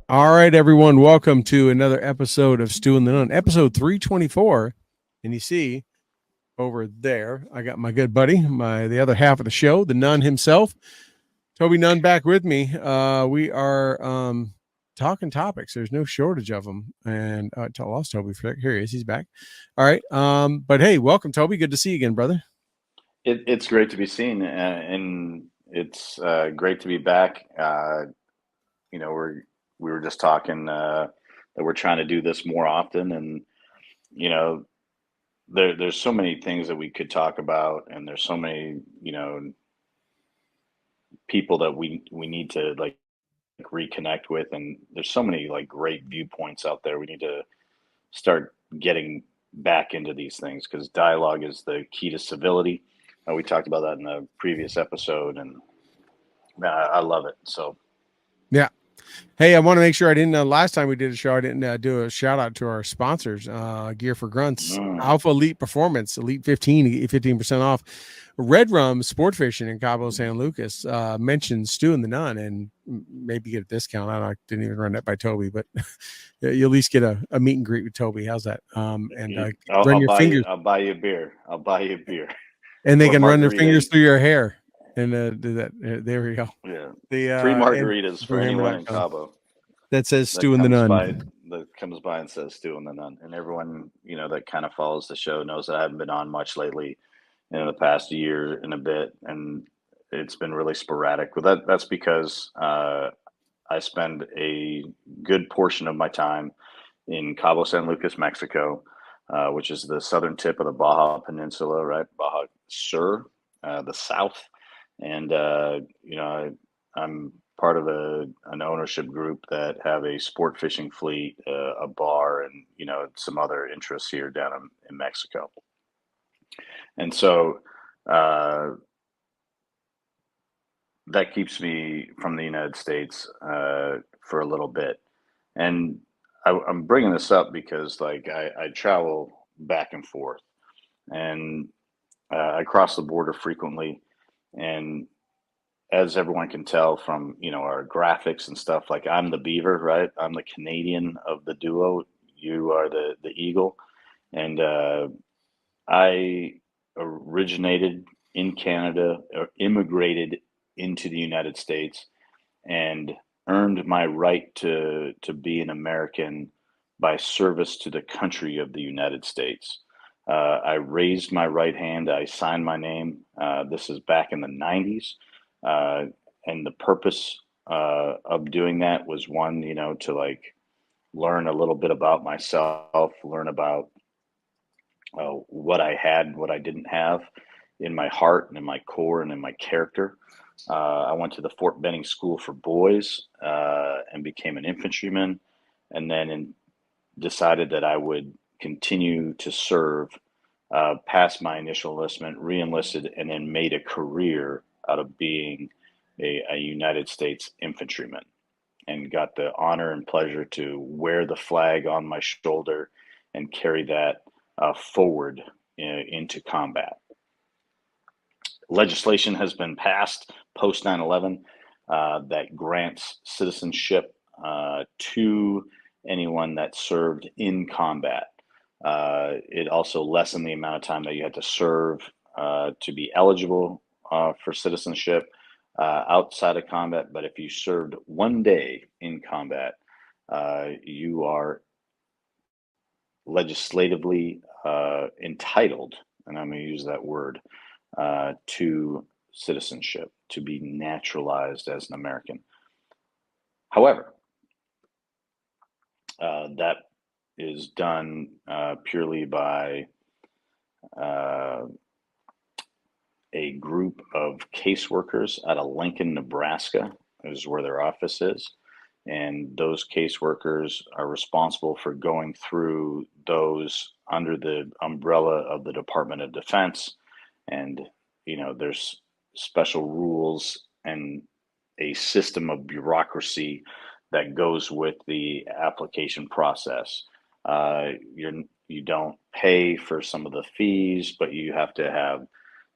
All right, everyone. Welcome to another episode of Stu and the Nunn, episode 324. And you see over there, I got my good buddy, the other half of the show, the Nunn himself, Toby Nunn, back with me. We are talking topics. There's no shortage of them. And I lost Toby. Here he is. He's back. All right. But hey, welcome, Toby. Good to see you again, brother. It's great to be seen, and it's great to be back. We were just talking that we're trying to do this more often, and there's so many things that we could talk about, and there's so many people that we need to like reconnect with, and there's so many like great viewpoints out there. We need to start getting back into these things because dialogue is the key to civility. We talked about that in the previous episode, and man, I love it. So, yeah. Hey, I want to make sure I didn't. Last time we did a show, I didn't do a shout out to our sponsors, Gear for Grunts, Alpha Elite Performance, Elite 15% off. Red Rum Sport Fishing in Cabo San Lucas. Mentioned Stu and the Nun, and maybe get a discount. I didn't even run that by Toby, but you at least get a meet and greet with Toby. How's that? I'll buy you a beer. I'll buy you a beer. And they can run their fingers through your hair. And do that. There we go. Yeah. The free margaritas for anyone in Cabo. That says Stu and the Nun. That comes by and says Stu and the Nun. And everyone, that kind of follows the show knows that I haven't been on much lately in the past year and a bit. And it's been really sporadic. But that's because I spend a good portion of my time in Cabo San Lucas, Mexico, which is the southern tip of the Baja Peninsula, right? Baja Sur, the south. And, I'm part of an ownership group that have a sport fishing fleet, a bar, and, some other interests here down in Mexico. And so that keeps me from the United States for a little bit. And I'm bringing this up because, like, I travel back and forth, and I cross the border frequently. And as everyone can tell from, our graphics and stuff, like I'm the beaver, right? I'm the Canadian of the duo. You are the eagle. And I originated in Canada, or immigrated into the United States, and earned my right to be an American by service to the country of the United States. I raised my right hand. I signed my name. This is back in the 90s. And the purpose of doing that was one, to like learn a little bit about myself, learn about what I had, what I didn't have in my heart and in my core and in my character. I went to the Fort Benning School for Boys and became an infantryman, and then decided that I would continue to serve past my initial enlistment, re-enlisted, and then made a career out of being a United States infantryman. and got the honor and pleasure to wear the flag on my shoulder and carry that forward into combat. Legislation has been passed post 9/11 that grants citizenship to anyone that served in combat. It also lessened the amount of time that you had to serve to be eligible for citizenship outside of combat. But if you served one day in combat, you are legislatively entitled, and I'm going to use that word, to citizenship, to be naturalized as an American. However, that is done purely by a group of caseworkers out of Lincoln, Nebraska, is where their office is. And those caseworkers are responsible for going through those under the umbrella of the Department of Defense. And, you know, there's special rules and a system of bureaucracy that goes with the application process. You don't pay for some of the fees, but you have to have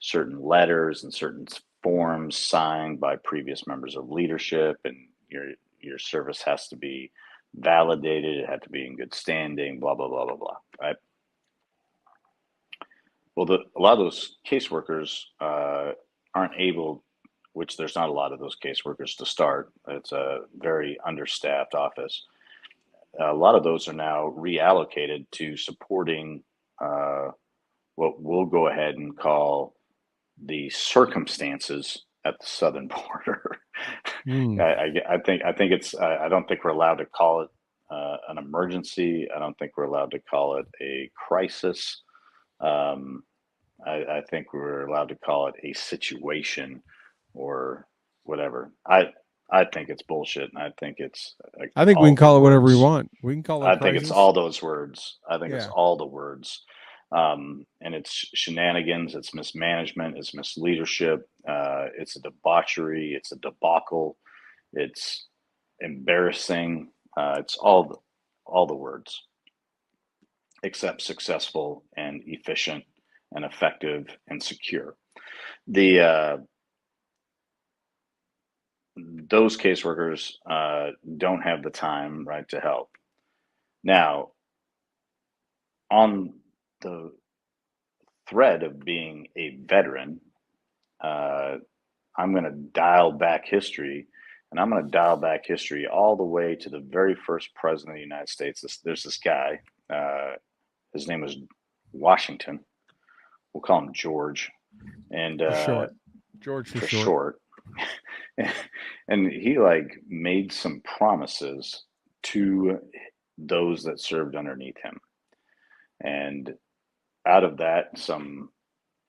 certain letters and certain forms signed by previous members of leadership, and your service has to be validated. It had to be in good standing, blah, blah, blah, blah, blah, right? Well, a lot of those caseworkers aren't able, which there's not a lot of those caseworkers to start. It's a very understaffed office. A lot of those are now reallocated to supporting what we'll go ahead and call the circumstances at the southern border. I think it's. I don't think we're allowed to call it an emergency. I don't think we're allowed to call it a crisis. I think we're allowed to call it a situation or whatever. I think it's bullshit, and I think it's I think we can call it whatever we want. We can call it. I think it's all those words. I think it's all the words. And it's shenanigans, it's mismanagement, it's misleadership, it's a debauchery, it's a debacle, it's embarrassing, it's all the words, except successful and efficient and effective and secure. Those caseworkers don't have the time, right, to help. Now, on the thread of being a veteran, I'm going to dial back history, and I'm going to dial back history all the way to the very first president of the United States. There's this guy, his name was Washington. We'll call him George, and George for short. And he like made some promises to those that served underneath him, and out of that, some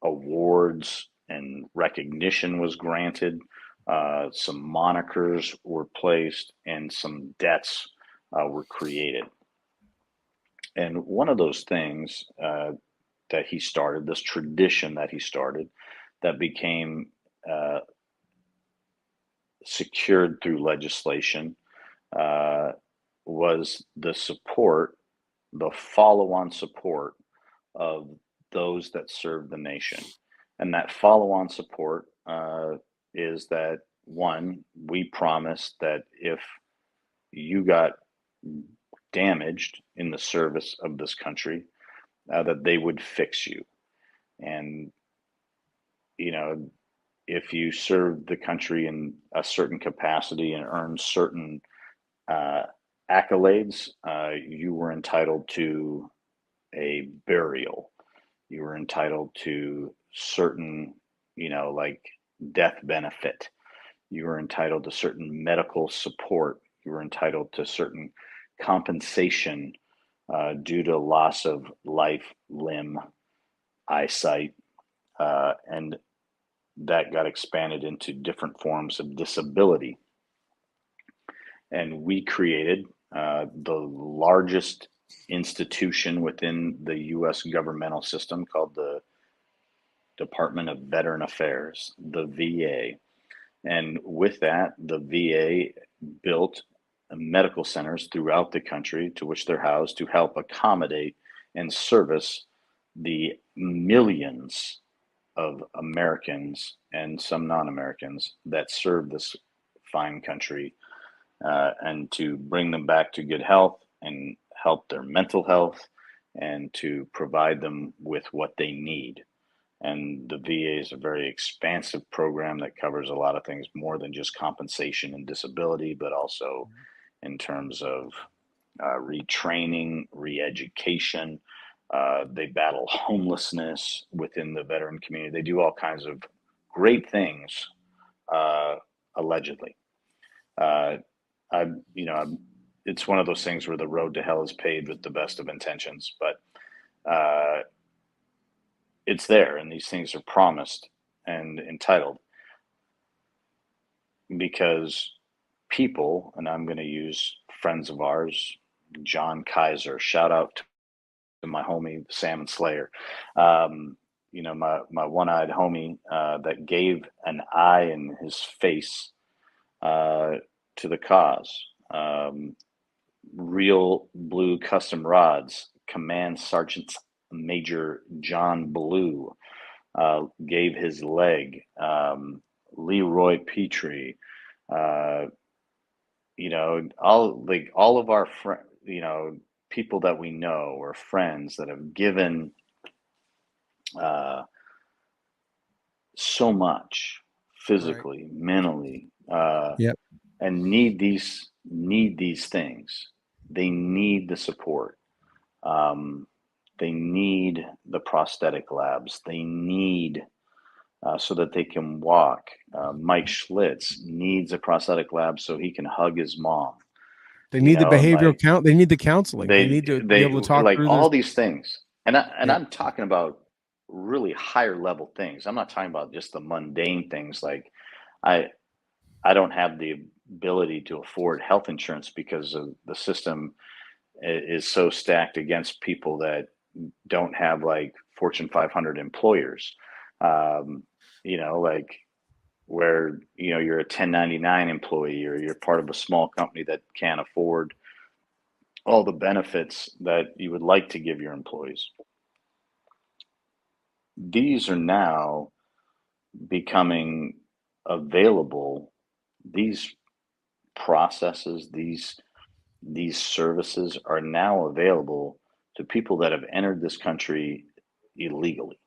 awards and recognition was granted. Some monikers were placed, and some debts were created. And one of those things that he started, this tradition that he started, that became secured through legislation, was the support, the follow-on support of those that serve the nation. And that follow-on support is that, one, we promised that if you got damaged in the service of this country, that they would fix you. And, you know, if you served the country in a certain capacity and earned certain accolades, you were entitled to a burial. You were entitled to certain, you know, like death benefit. You were entitled to certain medical support. You were entitled to certain compensation due to loss of life, limb, eyesight, and that got expanded into different forms of disability. And we created the largest institution within the U.S. governmental system called the Department of Veteran Affairs, the VA. And with that, the VA built medical centers throughout the country to which they're housed to help accommodate and service the millions of Americans and some non-Americans that serve this fine country, and to bring them back to good health and help their mental health and to provide them with what they need. And the VA is a very expansive program that covers a lot of things more than just compensation and disability, but also in terms of retraining, re-education. They battle homelessness within the veteran community. They do all kinds of great things, allegedly. Uh, it's one of those things where the road to hell is paved with the best of intentions, but it's there, and these things are promised and entitled because people, and I'm going to use friends of ours, John Kaiser, shout out to my homie, Salmon Slayer. My one-eyed homie that gave an eye in his face to the cause. Real Blue Custom Rods, Command Sergeant Major John Blue gave his leg. Leroy Petrie, all of our people that we know or friends that have given so much physically, right, mentally, yep, and need these things. They need the support. They need the prosthetic labs. They need so that they can walk. Mike Schlitz needs a prosthetic lab so he can hug his mom. They need the behavioral count. They need the counseling. They need to be able to talk like through all this. These things. And I'm talking about really higher level things. I'm not talking about just the mundane things. Like I don't have the ability to afford health insurance because of the system is so stacked against people that don't have like Fortune 500 employers. Like where you're a 1099 employee or you're part of a small company that can't afford all the benefits that you would like to give your employees. These are now becoming available. These processes, these services are now available to people that have entered this country illegally.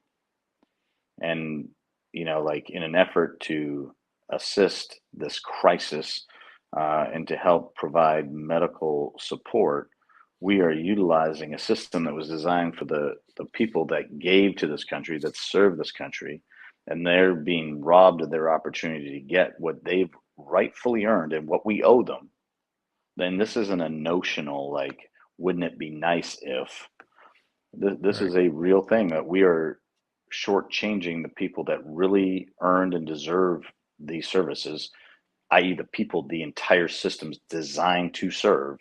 And, like in an effort to assist this crisis and to help provide medical support, we are utilizing a system that was designed for the people that gave to this country, that serve this country, and they're being robbed of their opportunity to get what they've rightfully earned and what we owe them. Then this isn't a notional, like, wouldn't it be nice if? This Right. is a real thing that we are shortchanging the people that really earned and deserve these services, i.e. the people the entire system's designed to serve,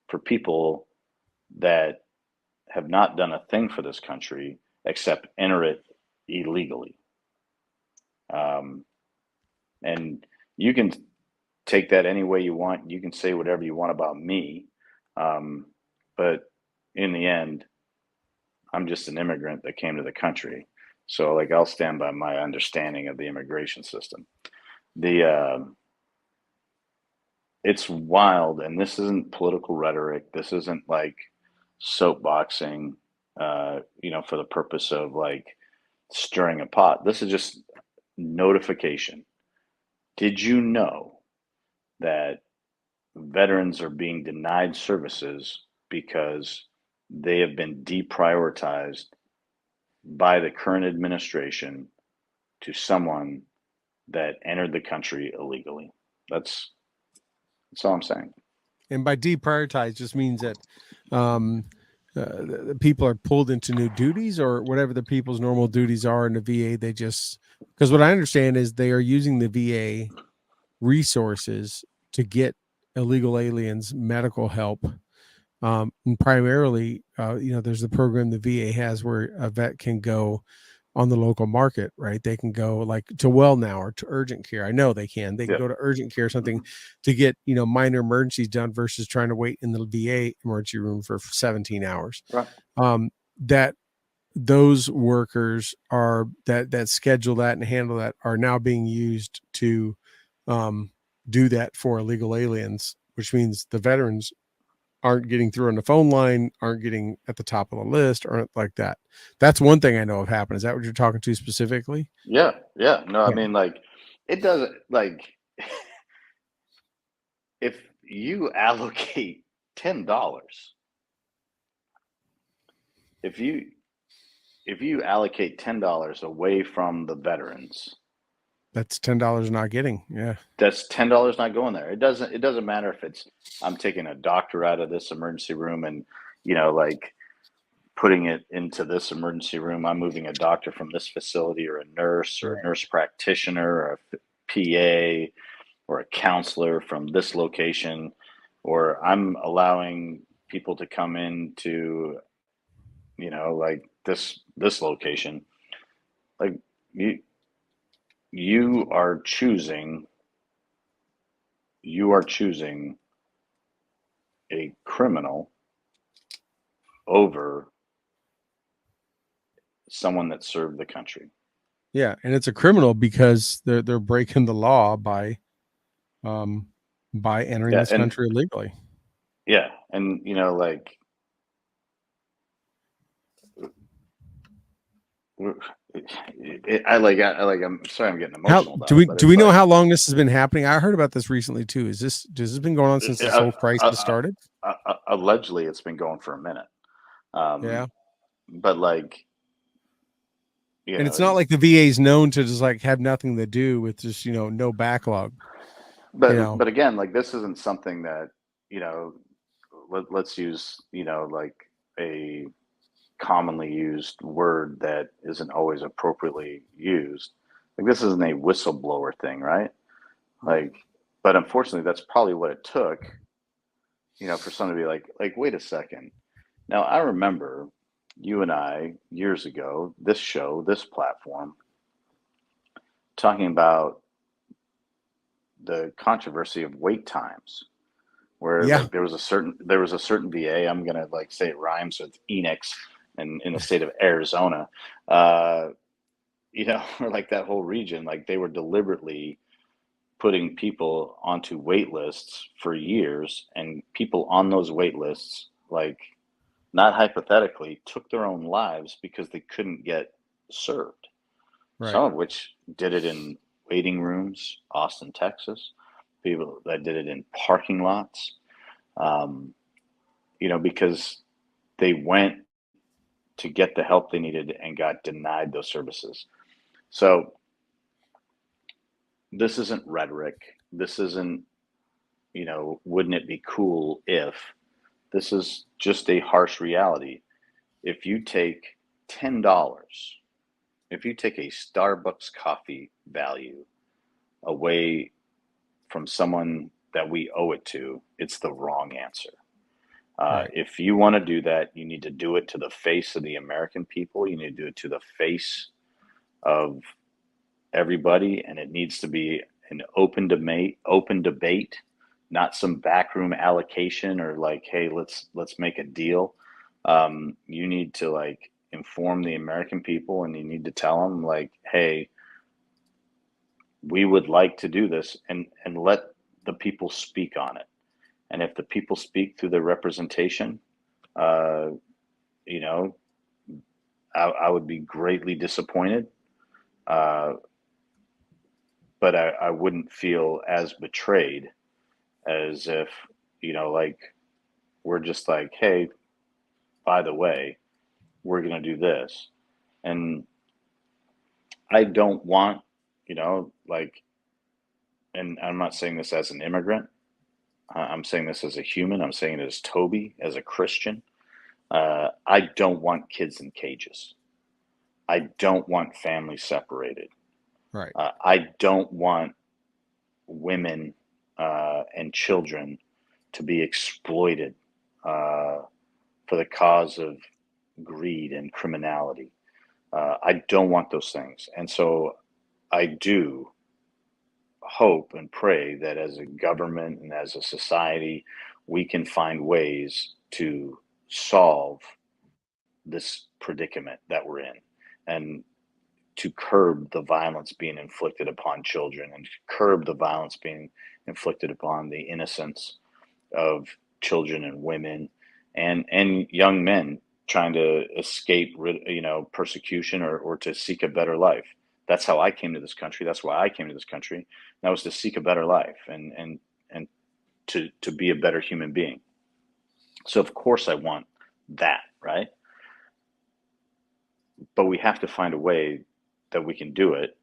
for people that have not done a thing for this country except enter it illegally. And you can take that any way you want. You can say whatever you want about me. But in the end, I'm just an immigrant that came to the country. So like, I'll stand by my understanding of the immigration system. It's wild. And this isn't political rhetoric. This isn't like soapboxing, for the purpose of like stirring a pot. This is just notification. Did you know that veterans are being denied services because they have been deprioritized by the current administration to someone that entered the country illegally? That's all I'm saying. And by deprioritize just means that the people are pulled into new duties or whatever the people's normal duties are in the VA. They just, because what I understand is they are using the VA resources to get illegal aliens medical help. And primarily, there's the program the VA has where a vet can go on the local market, right? They can go like to well now or to urgent care. I know they can. They can Yeah. go to urgent care or something to get, minor emergencies done versus trying to wait in the VA emergency room for 17 hours. Right. That those workers are that schedule that and handle that are now being used to do that for illegal aliens, which means the veterans aren't getting through on the phone line, aren't getting at the top of the list, or like that. That's one thing I know have happened. Is that what you're talking to specifically? Yeah. Yeah. No, I Yeah. mean, like, it doesn't, like, if you allocate $10, if you allocate $10 away from the veterans, That's $10 not getting. Yeah. that's $10 not going there. It doesn't matter if it's I'm taking a doctor out of this emergency room and, like, putting it into this emergency room. I'm moving a doctor from this facility, or a nurse, or a Right. nurse practitioner, or a PA, or a counselor from this location, or I'm allowing people to come into, like, this location. Like, you you are choosing you are choosing a criminal over someone that served the country. Yeah, and it's a criminal because they're breaking the law um by entering Yeah, this and country illegally. yeah, and like, I'm sorry, I'm getting How emotional do about we it, but do it's we know like, how long this has been happening? I heard about this recently too. Has this been going on since this uh, whole crisis uh, started? allegedly it's been going for a minute. Yeah. But, like, you And it's know, not like the VA is known to just like have nothing to do with just, no backlog, you know. but again, like, this isn't something that, you know, let's use, like, a commonly used word that isn't always appropriately used. Like, this isn't a whistleblower thing, right? Right. Like, but unfortunately, that's probably what it took, for someone to be like, wait a second. Now, I remember you and I years ago, this platform, talking about the controversy of wait times, where, Yeah. like, there was a certain VA. I'm gonna, like, say it rhymes with Enix, and in the state of Arizona, uh, or like that whole region, like, they were deliberately putting people onto wait lists for years, and people on those wait lists, like, not hypothetically, took their own lives because they couldn't get served. Right. Some of which did it in waiting rooms, Austin, Texas. People that did it in parking lots, um, because they went to get the help they needed and got denied those services. So this isn't rhetoric. This isn't, wouldn't it be cool if. This is just a harsh reality. If you take $10, if you take a Starbucks coffee value away from someone that we owe it to, it's the wrong answer. Right. If you want to do that, you need to do it to the face of the American people. You need to do it to the face of everybody, and it needs to be an open debate, not some backroom allocation, or like, hey, let's make a deal. You need to, like, inform the American people, and you need to tell them, like, hey, we would like to do this, and let the people speak on it. And if the people speak through their representation, uh, you know, I would be greatly disappointed. Uh, but I wouldn't feel as betrayed as if, like, we're just like, hey, by the way, we're going to do this. And I don't want, like, and I'm not saying this as an immigrant, I'm saying this as a human, I'm saying it as Toby, as a Christian. I don't want kids in cages. I don't want families separated. Right. I don't want women and children to be exploited uh, for the cause of greed and criminality. I don't want those things. And so I do hope and pray that as a government and as a society, we can find ways to solve this predicament that we're in and to curb the violence being inflicted upon children and curb the violence being inflicted upon the innocence of children and women and young men trying to escape persecution or to seek a better life. That's how I came to this country. That's why I came to this country. That was to seek a better life and to be a better human being. So of course I want that, right? But we have to find a way that we can do it,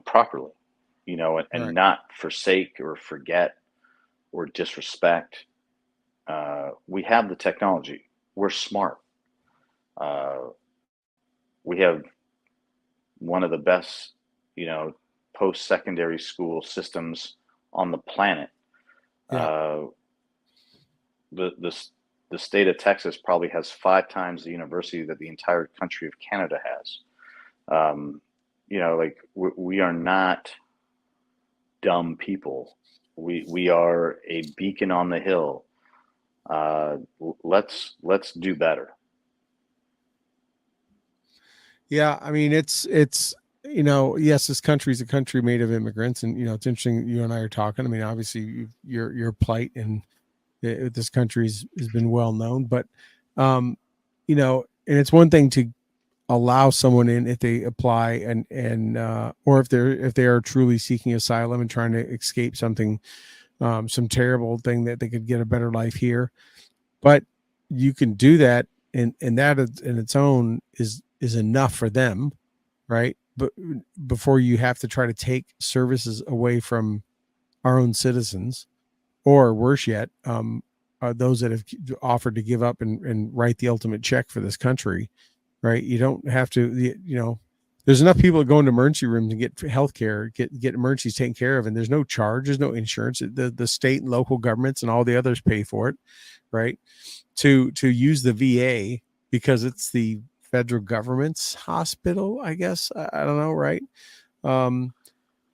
properly, and Right. not forsake or forget or disrespect. We have the technology. We're smart. Uh, we have one of the best, you know, post-secondary school systems on the planet. Yeah. Uh, the the state of Texas probably has 5 times the university that the entire country of Canada has. Um, like we are not dumb people. We are a beacon on the hill. Let's do better. Yeah, I mean it's yes, this country is a country made of immigrants, and it's interesting you and I are talking. I mean, obviously your plight and this country has been well known, but and it's one thing to allow someone in if they apply and or if they are truly seeking asylum and trying to escape something, some terrible thing that they could get a better life here. But you can do that, and that in its own is enough for them, right? But before you have to try to take services away from our own citizens, or worse yet, those that have offered to give up and write the ultimate check for this country, right? You don't have to, there's enough people that go into emergency rooms and get health care, get emergencies taken care of, and there's no charge, there's no insurance. The state and local governments and all the others pay for it, right? To use the VA because it's the federal government's hospital, I guess. I don't know, right? Um,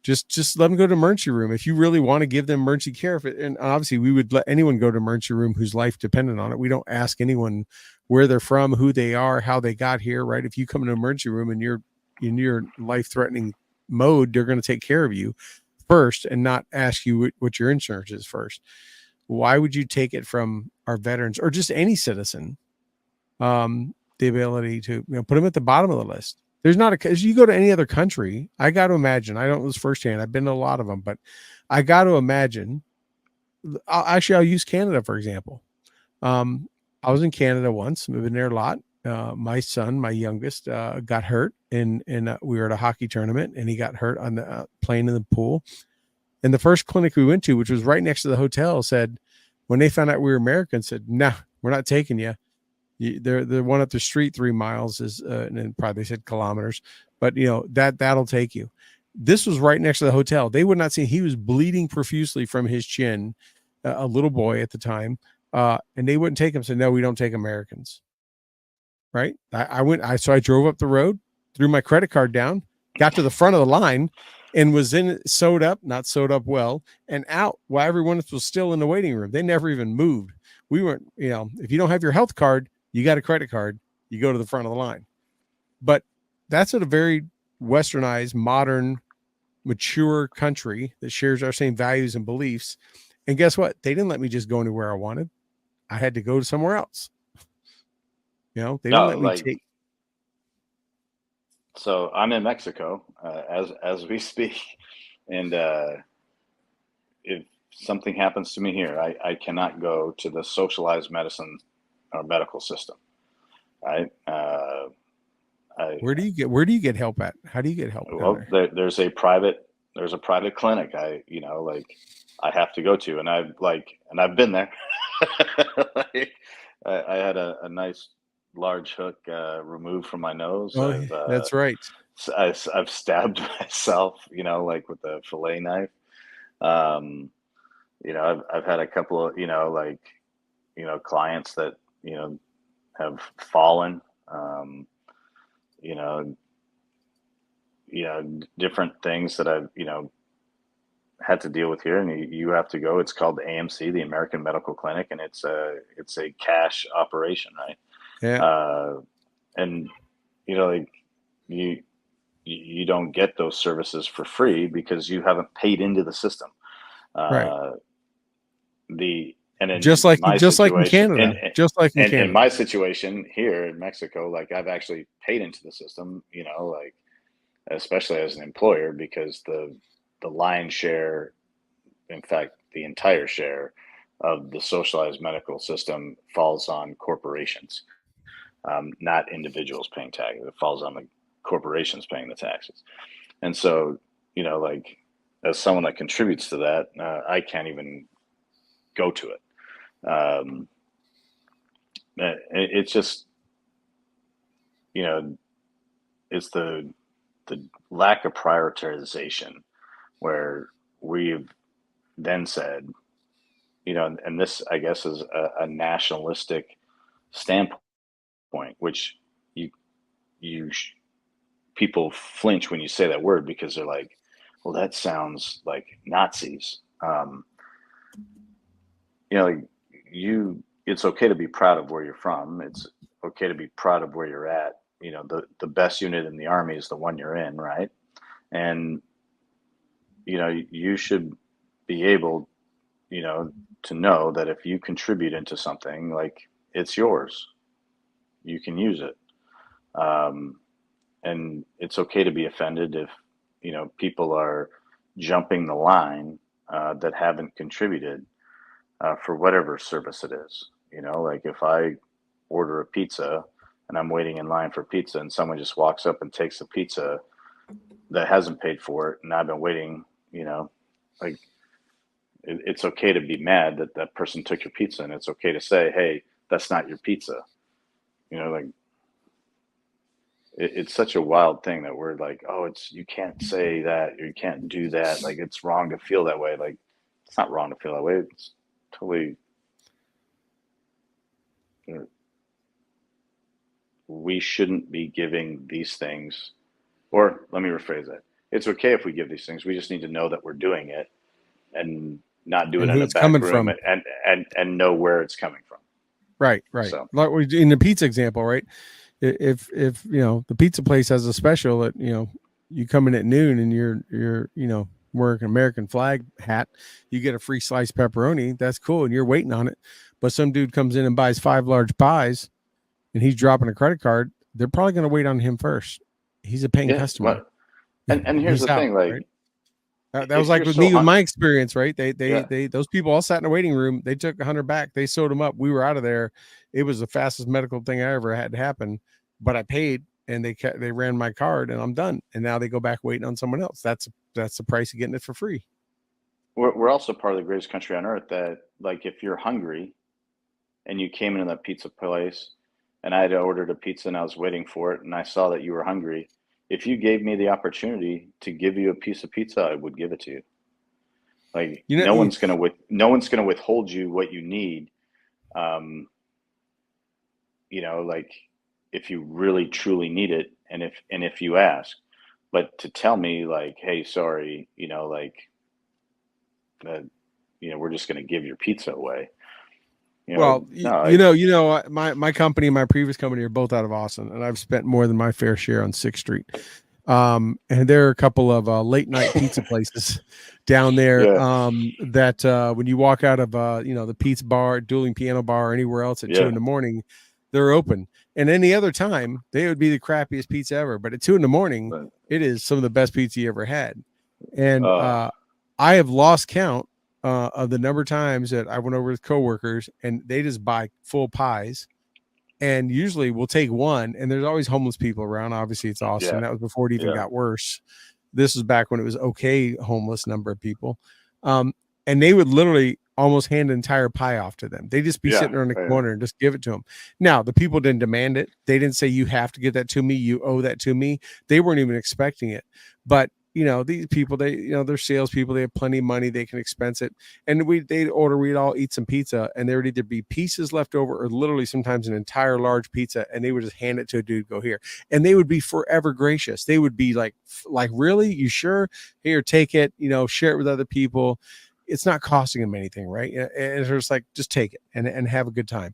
just let them go to emergency room if you really want to give them emergency care. And obviously, we would let anyone go to emergency room whose life depended on it. We don't ask anyone where they're from, who they are, how they got here, right? If you come in an emergency room and you're in your life threatening mode, they're going to take care of you first and not ask you what your insurance is first. Why would you take it from our veterans or just any citizen? The ability to put them at the bottom of the list. There's not as you go to any other country. I got to imagine. I don't know this firsthand. I've been to a lot of them, but I got to imagine. I'll use Canada for example. Um, I was in Canada once. I've been there a lot. My son, my youngest, got hurt, and we were at a hockey tournament, and he got hurt on the playing in the pool. And the first clinic we went to, which was right next to the hotel, said when they found out we were Americans, said, "Nah, we're not taking you. The one up the street 3 miles is and then probably said kilometers, but that'll take you." This was right next to the hotel. They would not see. He was bleeding profusely from his chin, a little boy at the time, and they wouldn't take him. Said, "No, we don't take Americans." Right? So I drove up the road, threw my credit card down, got to the front of the line, and was not sewed up well, and out while everyone was still in the waiting room. They never even moved. We weren't, if you don't have your health card, you got a credit card, you go to the front of the line. But that's at a very westernized, modern, mature country that shares our same values and beliefs. And guess what? They didn't let me just go anywhere I wanted. I had to go to somewhere else. They didn't No, let me like take. so I'm in Mexico as we speak, and if something happens to me here, I cannot go to the socialized medicine or medical system, right? I Where do you get help at? How do you get help down Well, there? there's a private clinic I have to go to, and I've been there. Like, I had a nice large hook removed from my nose. Oh, that's right. I've stabbed myself, like with a fillet knife. Um, I've had a couple of clients that have fallen. you know, different things that I've, had to deal with here, and you have to go. It's called the AMC, the American Medical Clinic, and it's a cash operation, right? Yeah. And like you don't get those services for free because you haven't paid into the system. Right. And in Just like my in situation, Canada, just like in and in Canada. my situation here in Mexico, like I've actually paid into the system, like especially as an employer, because the lion's share, in fact, the entire share of the socialized medical system falls on corporations, not individuals paying taxes. It falls on the corporations paying the taxes. And so, like as someone that contributes to that, I can't even go to it. It's just, it's the lack of prioritization where we've then said, and this, I guess, is a nationalistic standpoint, which you people flinch when you say that word because they're like, well, that sounds like Nazis. Like it's okay to be proud of where you're from. It's okay to be proud of where you're at. The best unit in the Army is the one you're in, right? And you should be able, to know that if you contribute into something, like, it's yours, you can use it. And it's okay to be offended if people are jumping the line that haven't contributed for whatever service it is. Like if I order a pizza and I'm waiting in line for pizza and someone just walks up and takes the pizza that hasn't paid for it, and I've been waiting, like it's okay to be mad that that person took your pizza, and it's okay to say, hey, that's not your pizza. Like it's such a wild thing that we're like, oh, you can't say that, or you can't do that. Like it's wrong to feel that way. Like it's not wrong to feel that way. It's totally. We shouldn't be giving these things, or let me rephrase that. It's okay if we give these things. We just need to know that we're doing it and not do it And in who a it's back coming room, from. and know where it's coming from. Right. So Like in the pizza example, right? If the pizza place has a special at you come in at noon and you're wearing an American flag hat, you get a free sliced pepperoni. That's cool, and you're waiting on it. But some dude comes in and buys 5 large pies, and he's dropping a credit card. They're probably going to wait on him first. He's a paying yeah, customer. and here's He's the out, thing, like right? That was if like you're with so me with my experience, right? yeah, They those people all sat in a waiting room. They took 100 back. They sewed them up. We were out of there. It was the fastest medical thing I ever had to happen. But I paid, and they ran my card, and I'm done. And now they go back waiting on someone else. That's the price of getting it for free. we're also part of the greatest country on earth. That, like, if you're hungry and you came into that pizza place and I had ordered a pizza and I was waiting for it and I saw that you were hungry, if you gave me the opportunity to give you a piece of pizza, I would give it to you. Like You know, no one's gonna withhold you what you need. Um, like if you really truly need it, and if you ask. But to tell me like, hey, sorry, like that, we're just gonna give your pizza away. well, No, my company and my previous company are both out of Austin, and I've spent more than my fair share on 6th Street. And there are a couple of late night pizza places down there yeah, that when you walk out of the pizza bar, dueling piano bar, or anywhere else at 2 yeah, a.m, they're open. And any other time, they would be the crappiest pizza ever. But at 2 a.m, but, it is some of the best pizza you ever had. And uh, I have lost count of the number of times that I went over with coworkers and they just buy full pies. And usually we'll take one, and there's always homeless people around. Obviously, it's Austin. yeah, That was before it even yeah, got worse. This was back when it was okay, homeless number of people. And they would literally almost hand an entire pie off to them. They just be yeah, sitting there in the yeah. corner and just give it to them. Now, the people didn't demand it. They didn't say, you have to give that to me. You owe that to me. They weren't even expecting it. But these people, they're salespeople, they have plenty of money, they can expense it. And we'd all eat some pizza, and there would either be pieces left over or literally sometimes an entire large pizza, and they would just hand it to a dude, go here. And they would be forever gracious. They would be like, really? You sure? Here, take it, share it with other people. It's not costing them anything, right? And it's just like, just take it and have a good time.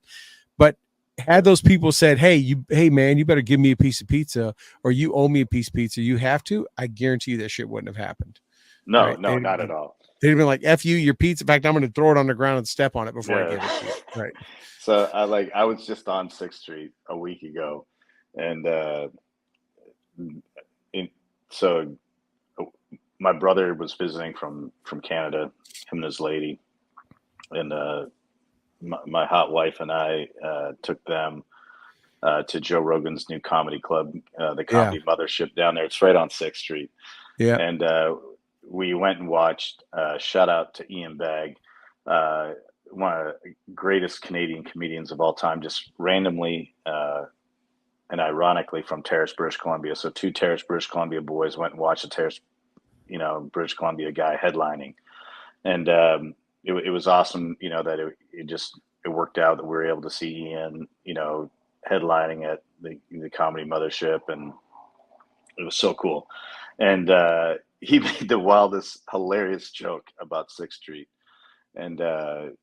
But had those people said, hey man, you better give me a piece of pizza, or you owe me a piece of pizza, you have to, I guarantee you that shit wouldn't have happened. No, Right? no, not at all. They'd have been like, F you, your pizza. In fact, I'm going to throw it on the ground and step on it before I give it to you. Right. So I was just on 6th Street a week ago, and so my brother was visiting from Canada, him and his lady, and my hot wife and I took them to Joe Rogan's new comedy club, the Comedy Mothership down there. It's right on 6th Street. Yeah. And we went and watched, shout out to Ian Bagg, one of the greatest Canadian comedians of all time, just randomly and ironically from Terrace, British Columbia. So 2 Terrace, British Columbia boys went and watched a Terrace, British Columbia guy headlining. And it was awesome, that it worked out that we were able to see Ian, headlining at the Comedy Mothership, and it was so cool. And he made the wildest, hilarious joke about 6th Street, and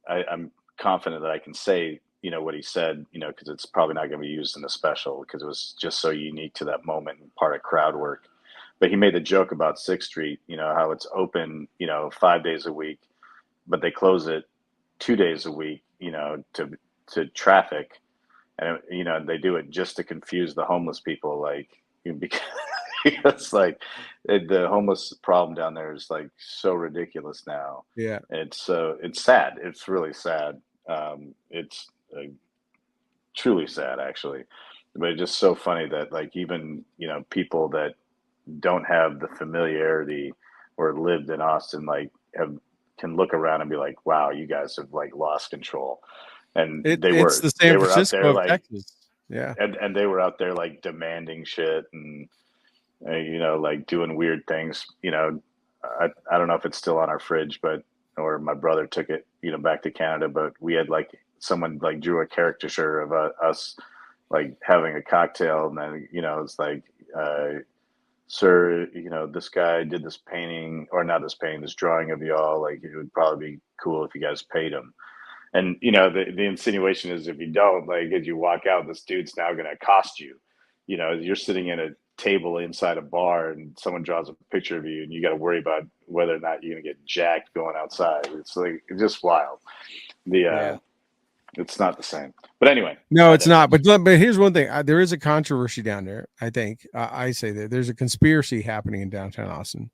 I'm confident that I can say, what he said, because it's probably not going to be used in the special because it was just so unique to that moment and part of crowd work. But he made the joke about 6th Street, how it's open, 5 days a week, but they close it 2 days a week, to traffic. And, they do it just to confuse the homeless people, like, because like the homeless problem down there is like so ridiculous now. Yeah. It's sad. It's really sad. It's truly sad, actually. But it's just so funny that like even, people that don't have the familiarity or lived in Austin, like can look around and be like, wow, you guys have like lost control. And it's the San Francisco out there, of like, Texas. Yeah. And they were out there like demanding shit and like doing weird things. I don't know if it's still on our fridge, or my brother took it, back to Canada, but we had like someone like drew a caricature of us like having a cocktail, and then it's like, sir, this guy did this painting, or not this painting, this drawing of y'all. Like, it would probably be cool if you guys paid him. And the insinuation is if you don't, like, as you walk out, this dude's now going to accost you. You're sitting in a table inside a bar, and someone draws a picture of you, and you got to worry about whether or not you're going to get jacked going outside. It's like, it's just wild. It's not the same. But anyway, no, it's not. But here's one thing: there is a controversy down there. I think I say that there's a conspiracy happening in downtown Austin,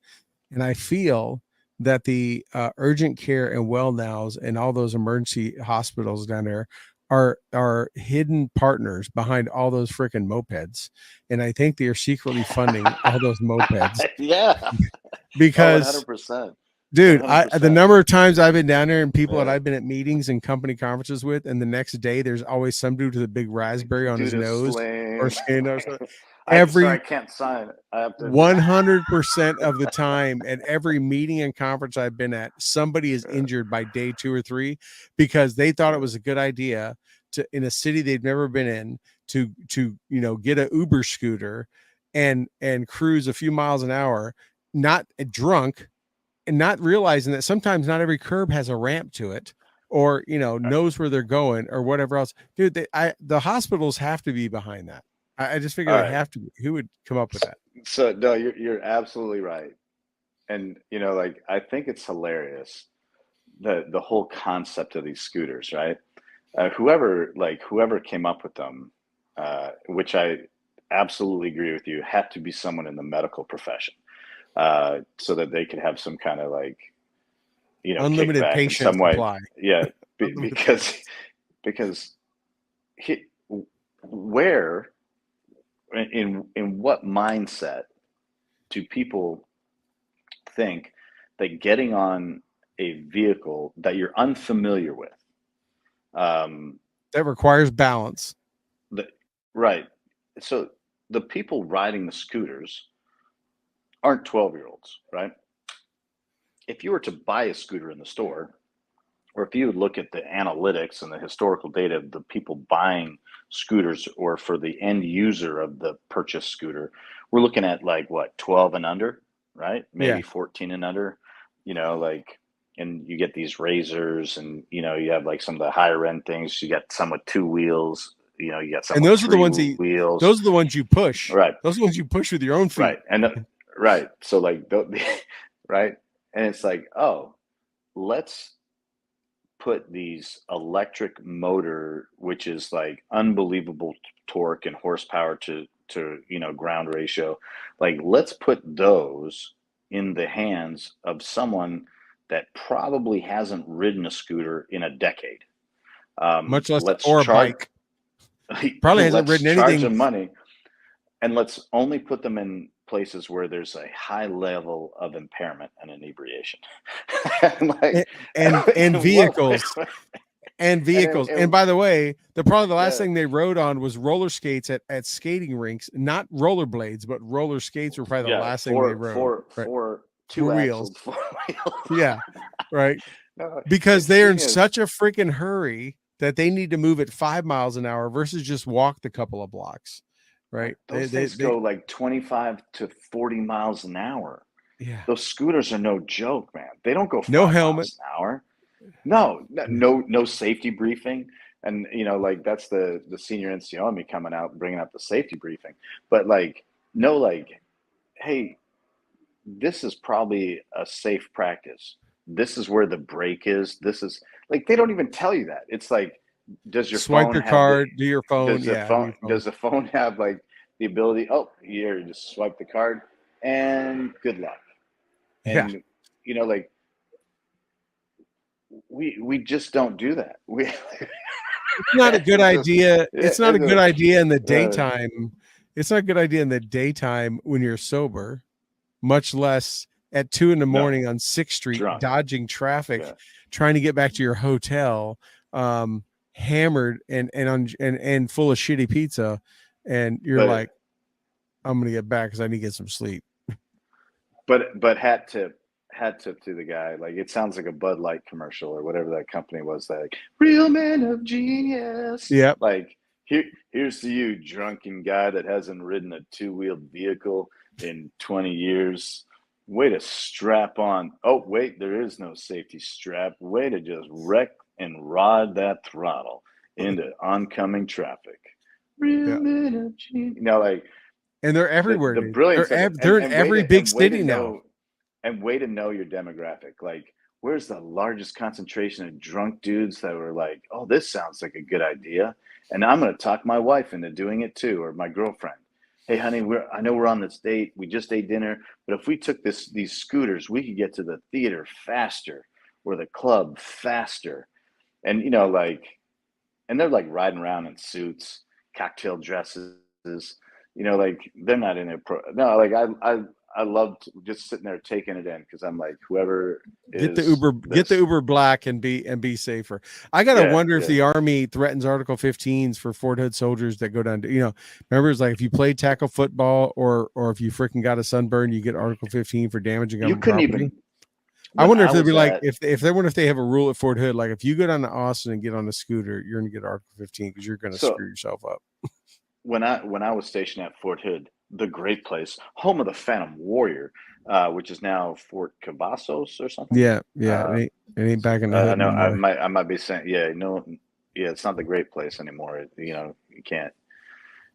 and I feel that the urgent care and well nows and all those emergency hospitals down there are hidden partners behind all those freaking mopeds, and I think they are secretly funding all those mopeds. Yeah, because 100%. Dude, the number of times I've been down there and people that I've been at meetings and company conferences with, and the next day there's always some dude with a big raspberry on his nose or skin or something. I can't sign. I have to 100% of the time at every meeting and conference I've been at, somebody is injured by day 2 or 3 because they thought it was a good idea to, in a city they've never been in, to get a Uber scooter and cruise a few miles an hour, not drunk, and not realizing that sometimes not every curb has a ramp to it, or knows where they're going or whatever else. Dude, the hospitals have to be behind that. I just figure they have to be. Who would come up with that? So no, you're absolutely right. And like, I think it's hilarious, the whole concept of these scooters, right? Whoever came up with them, which I absolutely agree with you, had to be someone in the medical profession, so that they could have some kind of like, unlimited kickback patient in some way. supply. Yeah, because where, in what mindset do people think that getting on a vehicle that you're unfamiliar with, that requires balance, right? So the people riding the scooters aren't 12-year-olds, right? If you were to buy a scooter in the store, or if you would look at the analytics and the historical data of the people buying scooters, or for the end user of the purchase scooter, we're looking at like what, 12 and under, right? Maybe Yeah. 14 and under, like, and you get these razors, and you have like some of the higher end things. You got some with 2 wheels, you got some And with those are the 3 ones wheels. those are the ones you push. Right. Those are the ones you push with your own feet. Right. And right. So like, right. And it's like, oh, let's put these electric motor, which is like unbelievable torque and horsepower to ground ratio. Like, let's put those in the hands of someone that probably hasn't ridden a scooter in a decade. Much less, Let's or a charge, bike. Probably hasn't let's ridden charge anything. them money, and let's only put them in places where there's a high level of impairment and inebriation. Like, and vehicles. And vehicles. And by the way, probably the last thing they rode on was roller skates at skating rinks, not rollerblades, but roller skates were probably the last thing they rode. For Four wheels. 4 wheels. Yeah. Right. No, Because they're in such a freaking hurry that they need to move at 5 miles an hour versus just walk the couple of blocks. Right. Those things go like 25 to 40 miles an hour. Yeah. Those scooters are no joke, man. They don't go 5 no helmet miles an hour. No safety briefing. And like, that's the senior NCO on me coming out, bringing up the safety briefing. But like, no, like, hey, this is probably a safe practice. This is where the brake is. This is like, they don't even tell you that. It's like, does your swipe phone your have card, do your phone? Does the phone have like the ability? Oh, here, you just swipe the card and good luck. And like, we just don't do that. It's not a good idea. It's not a good idea in the daytime. It's not a good idea in the daytime when you're sober, much less at 2 a.m. on 6th Street, drunk, dodging traffic, trying to get back to your hotel, hammered and full of shitty pizza, and you're like, I'm gonna get back because I need to get some sleep. But hat tip to the guy. Like, it sounds like a Bud Light commercial or whatever that company was. That like, real man of genius. Yep. Like, here's to you, drunken guy that hasn't ridden a 2-wheeled vehicle in 20 years. Way to strap on. Oh, wait, there is no safety strap. Way to just wreck and rod that throttle into oncoming traffic. Real men of genius. Like, and they're everywhere. The brilliance. They're in every big city now. And way to know your demographic. Like, where's the largest concentration of drunk dudes that were like, oh, this sounds like a good idea, and I'm going to talk my wife into doing it too, or my girlfriend. Hey, honey, I know we're on this date. We just ate dinner, but if we took these scooters, we could get to the theater faster or the club faster. And, like, and they're like riding around in suits, cocktail dresses, like, they're not in their like, I loved just sitting there taking it in, because I'm like, whoever get the Uber Black and be safer. I gotta wonder if the Army threatens Article 15s for Fort Hood soldiers that go down to, remember, it's like if you play tackle football or if you freaking got a sunburn, you get Article 15 for damaging government property. I wonder if they'd be like, if they have a rule at Fort Hood, like if you go down to Austin and get on a scooter, you're gonna get Article 15 because you're gonna screw yourself up. When I was stationed at Fort Hood, the great place, home of the Phantom Warrior, which is now Fort Cavazos or something. Yeah. It ain't back in the hood. No, I might be saying, it's not the great place anymore. You can't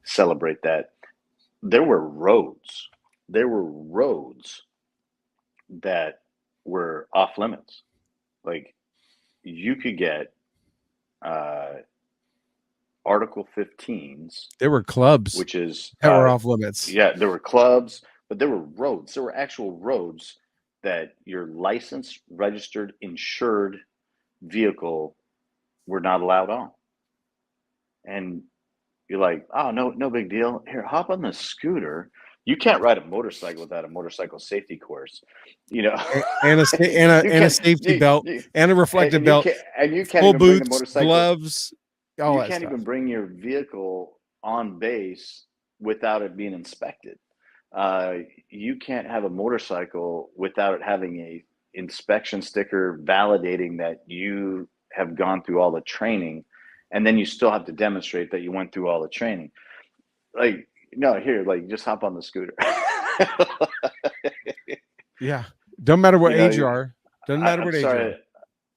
celebrate that. There were roads that were off limits. Like, you could get Article 15s. There were clubs, which is that were off limits. Yeah, there were clubs, but there were roads. There were actual roads that your licensed, registered, insured vehicle were not allowed on. And you're like, oh, no big deal. Here, hop on the scooter. You can't ride a motorcycle without a motorcycle safety course, and a safety belt and a reflective belt, and you can't full even bring the boots, motorcycle, gloves. You can't even bring your vehicle on base without it being inspected. you can't have a motorcycle without having a inspection sticker validating that you have gone through all the training, and then you still have to demonstrate that you went through all the training. Like, no, here, like, just hop on the scooter. Yeah. Doesn't matter what You know, age you are. Doesn't matter I'm what age you are. sorry.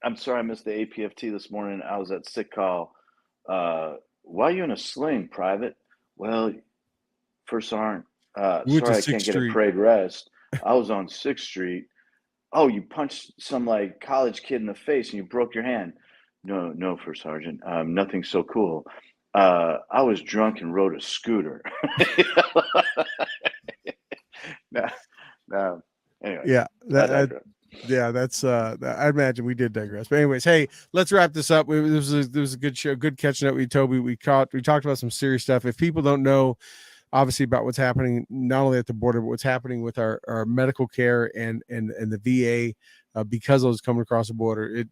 I'm sorry I missed the APFT this morning. I was at sick call. Why are you in a sling, Private? Well, First Sergeant, We went to sorry I 6th can't get a Street. parade rest. I was on 6th Street. Oh, you punched some like college kid in the face and you broke your hand. No, First Sergeant. Nothing so cool. I was drunk and rode a scooter. No. Anyway, Yeah. I digress. That's I imagine we did digress. But anyways, hey, let's wrap this up. This was a good show, good catching up with you, Toby. We talked about some serious stuff. If people don't know obviously about what's happening not only at the border, but what's happening with our medical care and the VA, because of those coming across the border,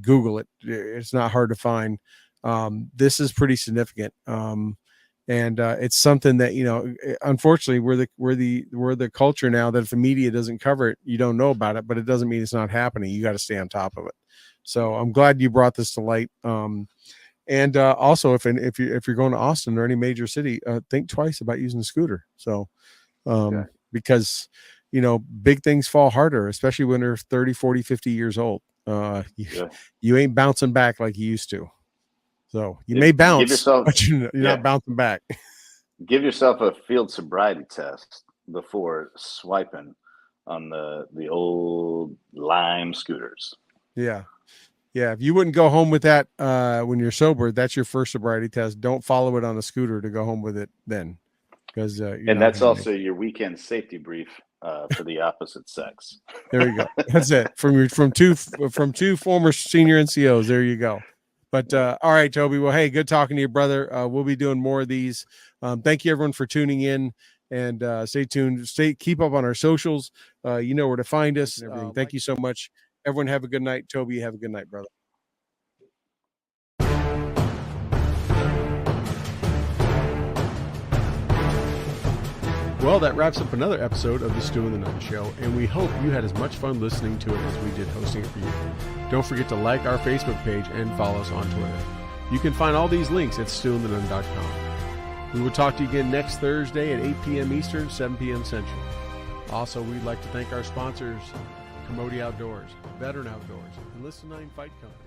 Google it. It's not hard to find. This is pretty significant. And it's something that, you know, unfortunately we're the culture now that if the media doesn't cover it, you don't know about it, but it doesn't mean it's not happening. You got to stay on top of it. So I'm glad you brought this to light. And also if you're going to Austin or any major city, think twice about using a scooter. So because, you know, big things fall harder, especially when they're 30, 40, 50 years old. You ain't bouncing back like you used to. So you may bounce, but you're not bouncing back. Give yourself a field sobriety test before swiping on the old Lime scooters. Yeah. If you wouldn't go home with that when you're sober, that's your first sobriety test. Don't follow it on a scooter to go home with it then, because and that's also your weekend safety brief for the opposite sex. There you go. That's it. From two former senior NCOs. There you go. But all right, Toby. Well, hey, good talking to you, brother. We'll be doing more of these. Thank you, everyone, for tuning in, and stay tuned. Keep up on our socials. You know where to find us. Thank you so much, everyone. Have a good night, Toby. Have a good night, brother. Well, that wraps up another episode of the Stu and the Nunn Show, and we hope you had as much fun listening to it as we did hosting it for you. Don't forget to like our Facebook page and follow us on Twitter. You can find all these links at stewandthenunn.com. We will talk to you again next Thursday at 8 p.m. Eastern, 7 p.m. Central. Also, we'd like to thank our sponsors, Commodity Outdoors, Veteran Outdoors, and Listen 9 Fight Company.